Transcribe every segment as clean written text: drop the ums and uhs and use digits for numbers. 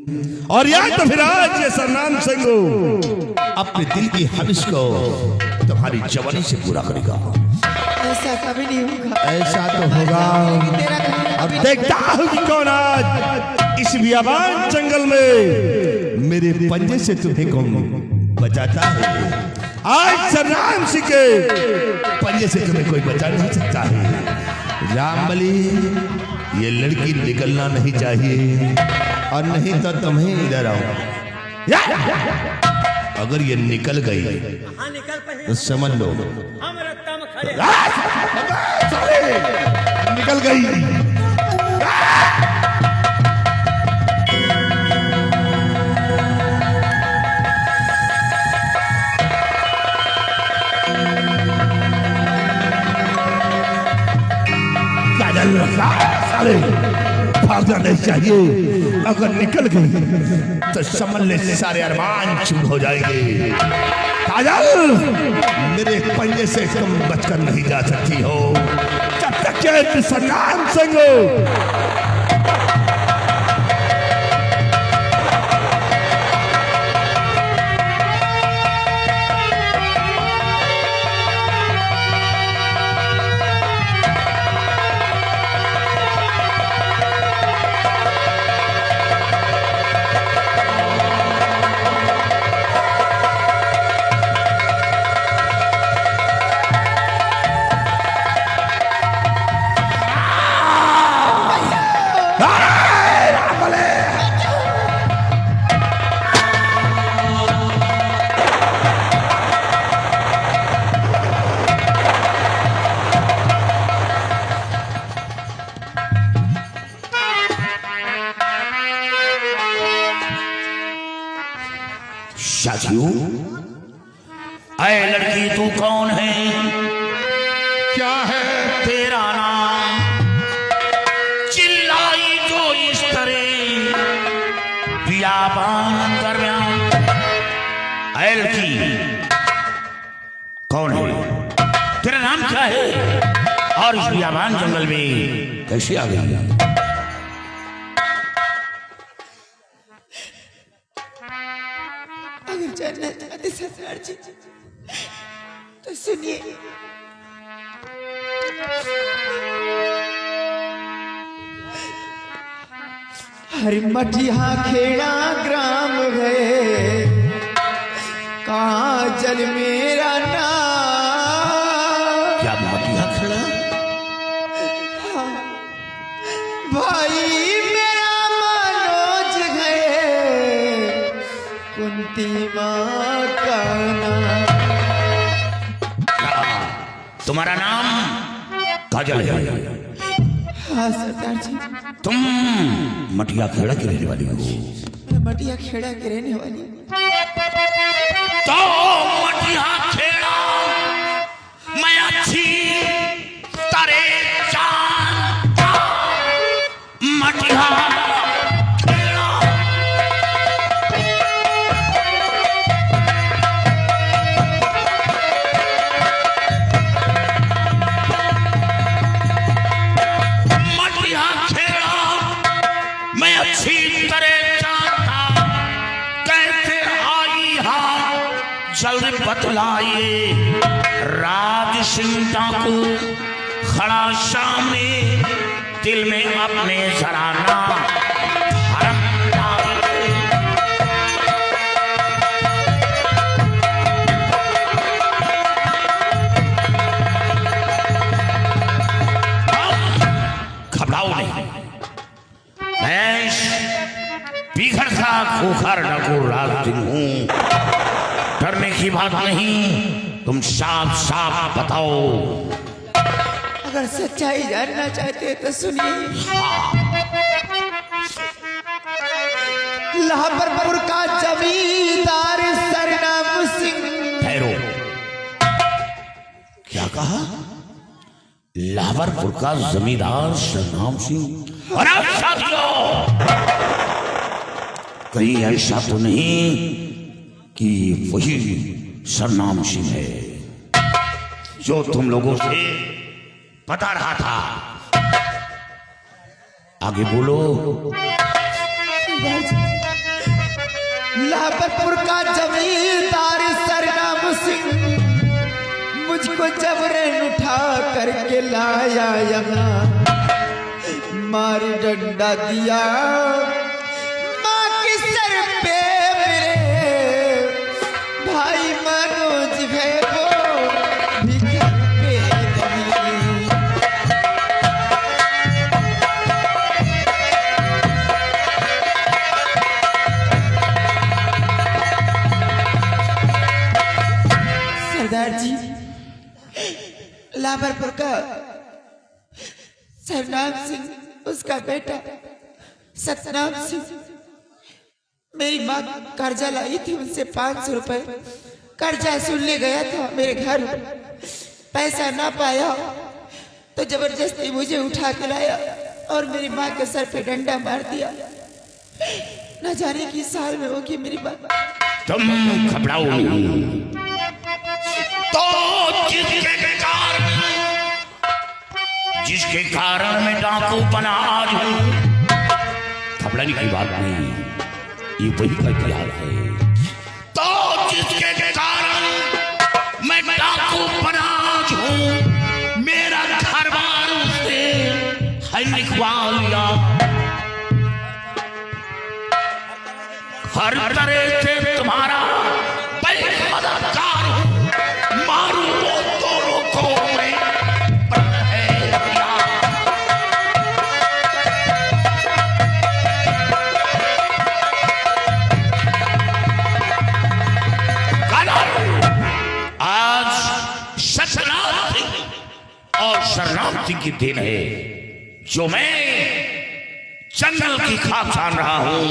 और या तो फिर आज ये सरनाम सिंह अपने दिल की हविस को तुम्हारी जवानी से पूरा करेगा। ऐसा कभी नहीं होगा। ऐसा तो होगा। अब देखता हूँ कि कौन आज इस बियाबान जंगल में मेरे पंजे से तुम्हें कौन बचाता है। आज सरनाम सिंह के पंजे से तुम्हें कोई बचा नहीं सकता है। रामबली, ये लड़की निकलना नहीं चाहिए और नहीं तो तुम्हें इधर आओ। अगर ये निकल गई तो समझ लो निकल गई। साले भागना नहीं चाहिए। अगर निकल गई तो समझ ले सारे अरमान चूर हो जाएंगे। काजल, मेरे पंजे से तुम बचकर नहीं जा सकती हो जब तक के सरनाम सिंह साथियों, अरे लड़की तू कौन है? क्या है तेरा नाम? चिल्लाई जो इस तरह बियाबान दरमियान। अरे लड़की कौन है? तेरा नाम क्या है और इस बियाबान जंगल में कैसे आ गई? अगर जानना चाहते सरदार जी तो सुनिए। हर मटिया खेड़ा ग्राम गए, कहाँ जल मेरा नाम। क्या मटिया खेड़ा? हाँ, भाई मेरा मनोज गए, कुंती माँ का नाम। तुम्हारा नाम काजल है? हाँ सरदार जी। तुम मटिया खेड़ा की रहने वाली हो? मैं मटिया खेड़ा की रहने वाली। तो मटिया खेड़ा मैं अच्छी तारे जानता। मटिया अच्छी तरह जानता। कैसे आई हा जल्द बतलाइए। राज सिंह डाकू खड़ा सामने, दिल में अपने जराना धर्म डाले। घबराओ नहीं, मैं बिगड़ सा खोखर नकुल राज सिंह हूं। डरने की बात नहीं, तुम साफ साफ बताओ। अगर सच्चाई जानना चाहते तो सुनिए। लाहौरपुर का जमींदार सरनाम सिंह। ठहरो, क्या कहा? लाहौरपुर का जमींदार सरनाम सिंह? अरे साथियों, कहीं ऐसा तो नहीं कि वही सरनाम सिंह है जो तुम लोगों से बता रहा था? आगे बोलो। लापतपुर का जमींदार सरनाम सिंह मुझको जबरन उठा करके लाया यहाँ, मारी डंडा दिया माँ के सर पे मेरे भाई मनोज है वो भी घर पे नहीं। सरदार जी, लाभरपुर का सरनाम सिंह, उसका बेटा सतनाम सिंह, मेरी माँ कर्जा लाई थी उनसे 500 रुपए कर्जा सुनने गया था मेरे घर, पैसा ना पाया तो जबरदस्ती मुझे उठा के लाया और मेरी माँ के सर पे डंडा मार दिया। न जाने की साल में होगी मेरी माँ। तुम घबराओ नहीं, तो जिसके कारण मैं डाकू बना आज हूं, घबराने की बात नहीं, ये वही का इतिहास है। तो जिसके कारण मैं डाकू बना आज हूं, मेरा घर बार उसने है लिखवा लिया, हर तरह से तुम्हारा मददगार हूं, मारू वो दोनों को मैं और सरनाम सिंह की दिन है, जो मैं जंगल की खाक छान रहा हूं,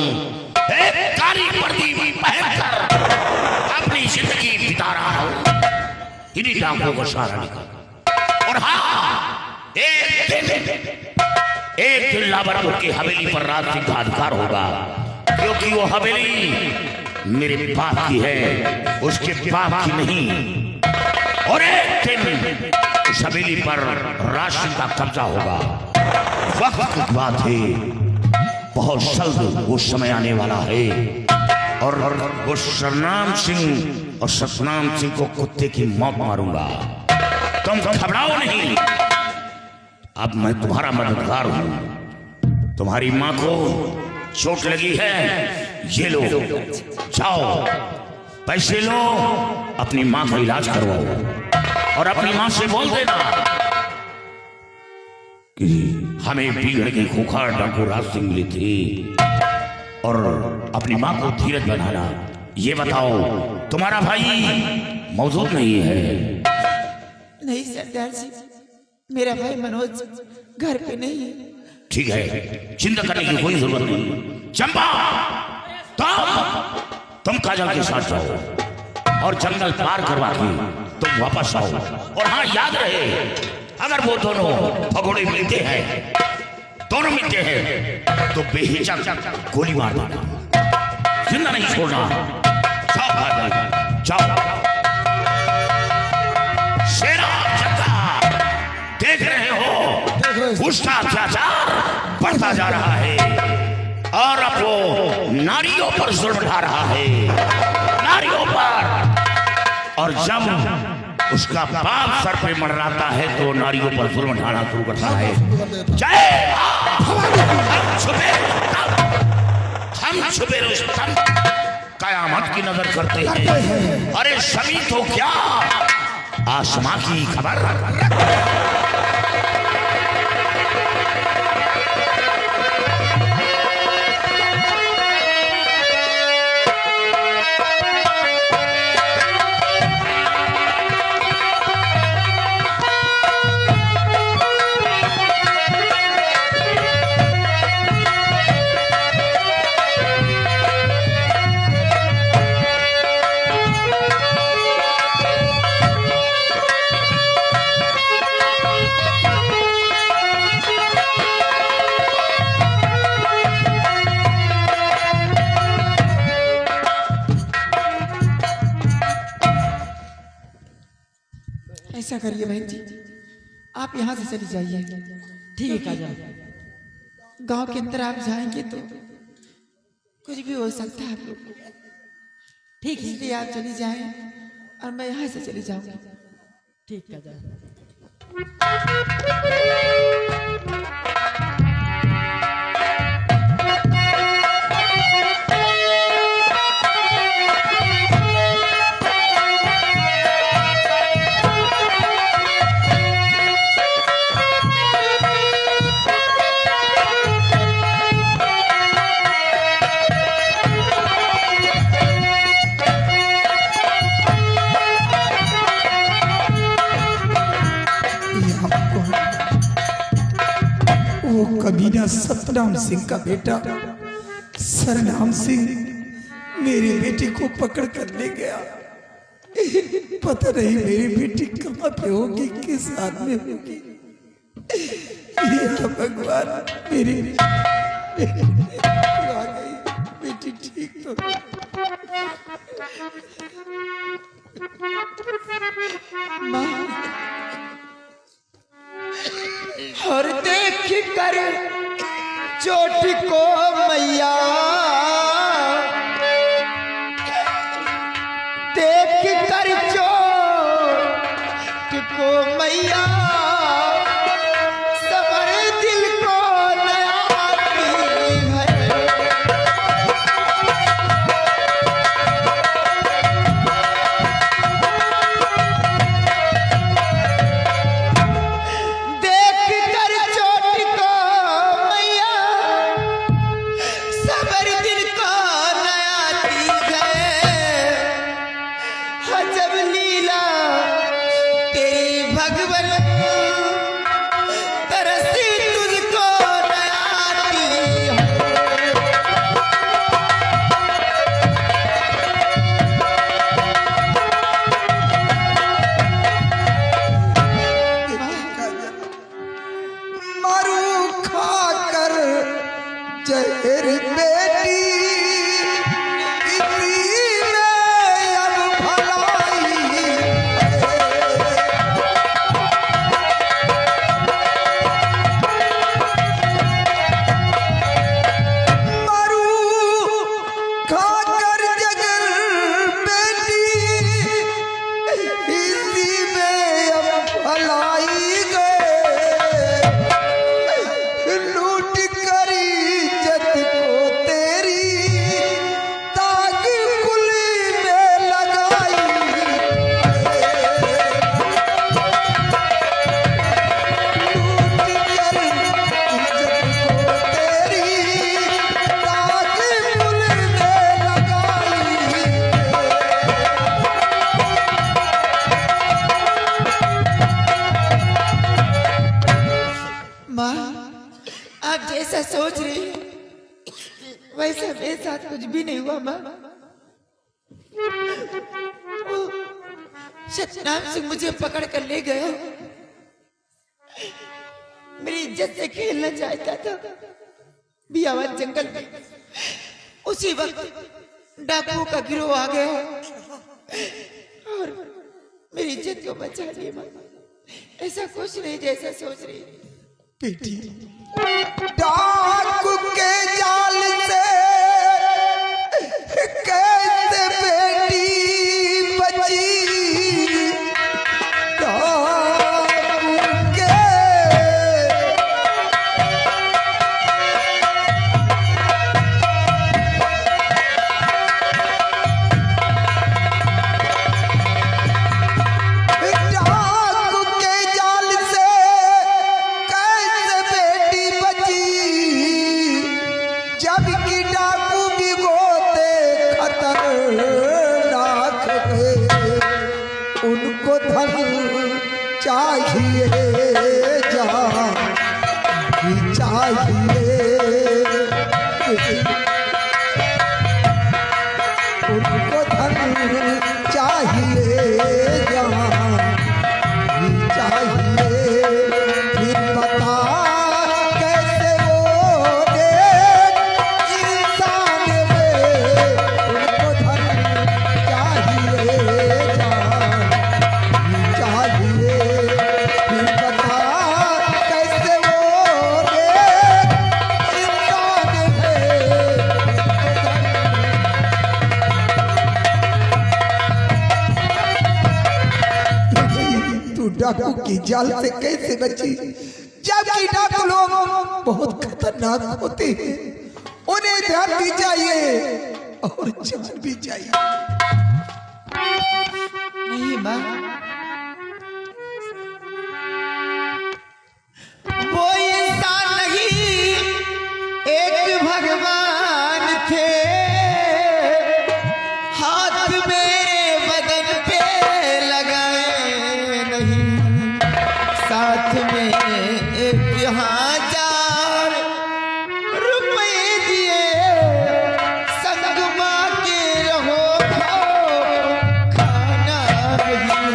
एक कारी वर्दी पहनकर अपनी जिंदगी बिता रहा हूं, इन्हीं डाकों को सहारा लेकर। और हाँ, एक दिन लाभरपुर की हवेली पर रात सिंह का अधिकार होगा, क्योंकि वो हवेली मेरे बाप की है, उसके बाप की नहीं। और एक दिन उस हवेली पर राशि का कब्जा होगा। वक्त की बात है, बहुत जल्द वो समय आने वाला है, और वो सरनाम सिंह और सतनाम सिंह को कुत्ते की मौत मारूंगा। तुम घबराओ नहीं, अब मैं तुम्हारा मददगार हूं। तुम्हारी माँ को चोट लगी है, ये लो, जाओ पैसे लो, अपनी माँ का इलाज करवाओ और अपनी माँ से बोल देना कि हमें बिगड़ के खूंखार डाकू राज सिंह मिले थे, और अपनी माँ को धीरज बनाना। ये बताओ, तुम्हारा भाई मौजूद नहीं है? नहीं सरदार जी, मेरा भाई मनोज घर पे नहीं है। ठीक है, चिंता करने की कोई जरूरत नहीं। चंपा, तुम काजल के साथ जाओ और जंगल पार करवा के तुम वापस आओ। और हाँ, याद रहे, अगर वो दोनों भगोड़े मिलते हैं, दोनों मिलते हैं, तो बेहिचक गोली मार देना, जिंदा नहीं छोड़ना। जाओ, जाओ। शेरा चक्का, देख रहे हो उसका अत्याचार बढ़ता जा रहा है, और अब वो नारियों पर जुल्म ढा रहा है, नारियों पर। और जब उसका बाप सर पे मंडराता है तो नारियों पर जुल्म ढाना शुरू करता है। जय हम छुपे रुस्तम कयामत की नजर करते हैं। अरे शमी तो क्या, आसमां की खबर। ऐसा करिए बहन जी, आप यहाँ से चली जाइए। ठीक है काजल, गांव के अंदर आप जाएंगे तो कुछ भी हो सकता है आप लोग को। ठीक है इसलिए आप चली जाएं और मैं यहाँ से चली जाऊंगी। ठीक है जा। वो कबीना सतनाम सिंह का बेटा सरनाम सिंह मेरी बेटी को पकड़ कर ले गया। पता नहीं मेरी बेटी कहाँ पे होगी, किस हाथ में होगी। या भगवान मेरी आ गई बेटी ठीक तो। और देख कर चोट को मैया, देख कर चोट को मैया, सबर दिल को नया आती है। जैसा सोच रही है वैसा मेरे साथ कुछ भी नहीं हुआ माँ। सतनाम सिंह मुझे पकड़ कर ले गया, मेरी इज्जत से खेलना चाहता था बियावान जंगल में। उसी वक्त डाकुओं का गिरोह आ गया और मेरी इज्जत को बचा लिया माँ। ऐसा कुछ नहीं जैसा सोच रही बेटी। डाकू के जाल से कैसे बेटी बची, डाकू के जाल से कैसे बेटी बची, डाकू की जाल से कैसे बची, जबकि डाकू लोग बहुत खतरनाक होते हैं। उन्हें ध्यान भी चाहिए और जान भी चाहिए। नहीं माँ, वो इंसान नहीं, एक भगवान थे। हाथ मेरे बदन पे लगाए नहीं, साथ में 1000 रुपए दिए, संग माँ के रहो खाना नहीं।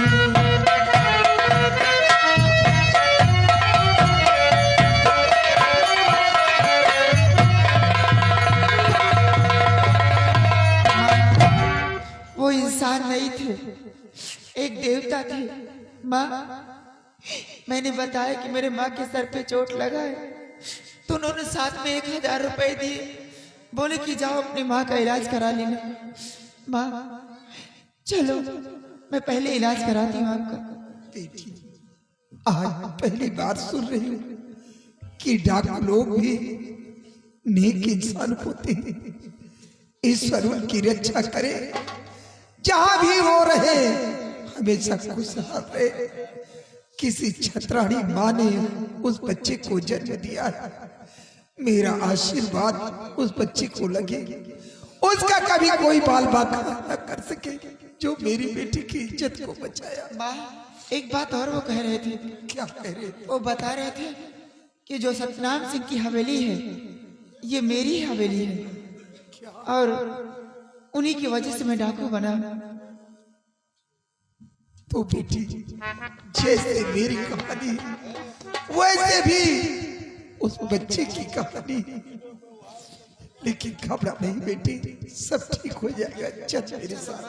वो इंसान नहीं थे, एक देवता थे। माँ, मैंने बताया कि मेरे माँ के सर पे चोट लगा है, तो उन्होंने साथ में 1000 रुपए दिए, बोले कि जाओ अपनी माँ का इलाज करा लेना। माँ चलो, मैं पहले इलाज कराती हूँ आपका। बेटी, आज पहली बार सुन रही हूँ कि डाकू लोग भी नेक इंसान होते हैं। ईश्वर उनकी रक्षा करे, जहां भी वो रहे हमेशा खुशहाल रहे। किसी छतरानी माँ ने उस बच्चे को जन्म दिया है, मेरा आशीर्वाद उस बच्चे को लगे, उसका कभी कोई बाल बाका न कर सके जो मेरी बेटी की इज्जत को बचाया। माँ, एक बात और वो कह रहे थे। क्या कह रहे थे? वो बता रहे थे कि जो सतनाम सिंह की हवेली है, ये मेरी हवेली है, और उन्हीं की वजह से मैं डाकू बना। तो बेटी, जैसे मेरी कहानी वैसे भी उस बच्चे की कहानी, लेकिन घबरा नहीं बेटी, सब ठीक हो जाएगा। चल मेरे साथ।